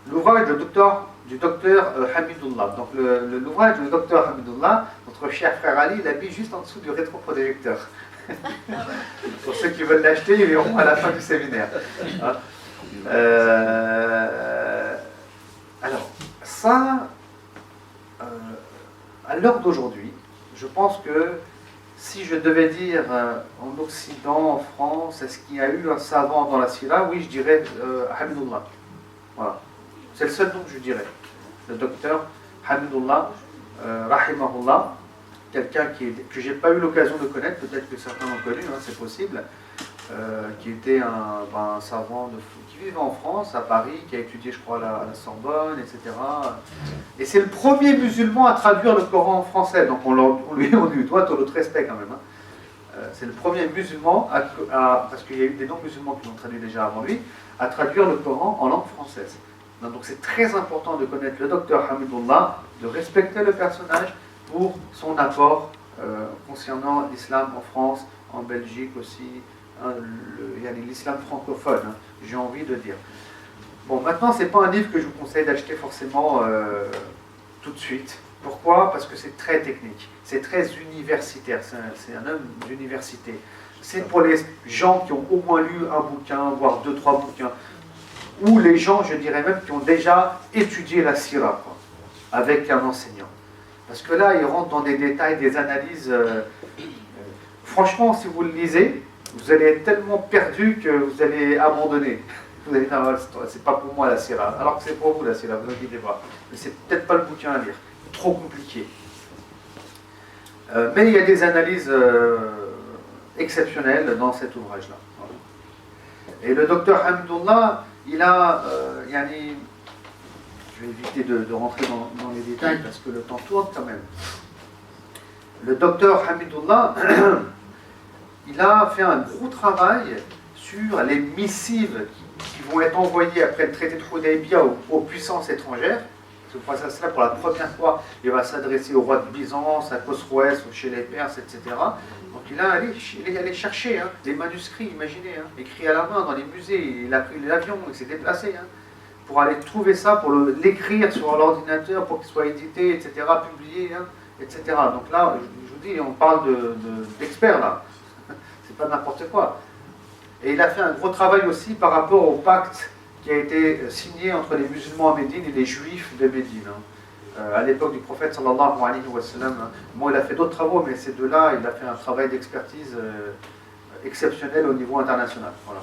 l'ouvrage du docteur Hamidullah. Donc l'ouvrage du docteur Hamidullah, notre cher frère Ali, il l'a mis juste en dessous du rétroprojecteur. Pour ceux qui veulent l'acheter, ils verront à la fin du séminaire. Hein. Alors, ça, à l'heure d'aujourd'hui, je pense que si je devais dire en Occident, en France, est-ce qu'il y a eu un savant dans la Sira? Oui, je dirais Hamidullah. Voilà. C'est le seul nom que je dirais. Le docteur Hamidullah, rahimahullah, quelqu'un que j'ai pas eu l'occasion de connaître, peut-être que certains l'ont connu, hein, c'est possible, qui était un savant qui vivait en France, à Paris, qui a étudié, je crois, à la Sorbonne, etc. Et c'est le premier musulman à traduire le Coran en français, donc on lui doit tout notre respect quand même. Hein. C'est le premier musulman, parce qu'il y a eu des non-musulmans qui l'ont traduit déjà avant lui, à traduire le Coran en langue française. Donc c'est très important de connaître le docteur Hamidullah, de respecter le personnage pour son apport concernant l'islam en France, en Belgique aussi, hein, l'islam francophone, hein, j'ai envie de dire. Bon, maintenant, ce n'est pas un livre que je vous conseille d'acheter forcément tout de suite. Pourquoi? Parce que c'est très technique, c'est très universitaire, c'est un homme d'université. C'est pour les gens qui ont au moins lu un bouquin, voire 2-3 bouquins, ou les gens, je dirais même, qui ont déjà étudié la Sira, quoi, avec un enseignant. Parce que là, il rentre dans des détails, des analyses. Franchement, si vous le lisez, vous allez être tellement perdu que vous allez abandonner. Vous allez dire, c'est pas pour moi la Sira. Alors que c'est pour vous la Sira, vous inquiétez pas. Mais c'est peut-être pas le bouquin à lire. Trop compliqué. Mais il y a des analyses exceptionnelles dans cet ouvrage-là. Voilà. Et le docteur Hamidullah, il a, je vais éviter de rentrer dans les détails parce que le temps tourne quand même. Le docteur Hamidullah, il a fait un gros travail sur les missives qui vont être envoyées après le traité de Hudaybiyah aux puissances étrangères. Parce que pour la première fois, il va s'adresser au roi de Byzance, à Khosroès, chez les Perses, etc. Donc il est allé chercher les manuscrits, imaginez, écrits à la main dans les musées. Il a pris l'avion, il s'est déplacé pour aller trouver ça, pour l'écrire sur l'ordinateur, pour qu'il soit édité, etc., publié, etc. Donc là, je vous dis, on parle d'experts là. C'est pas n'importe quoi. Et il a fait un gros travail aussi par rapport au pacte qui a été signé entre les musulmans à Médine et les juifs de Médine. À l'époque du prophète sallallahu alayhi wa sallam. Bon, il a fait d'autres travaux, mais ces deux-là, il a fait un travail d'expertise exceptionnel au niveau international. Voilà.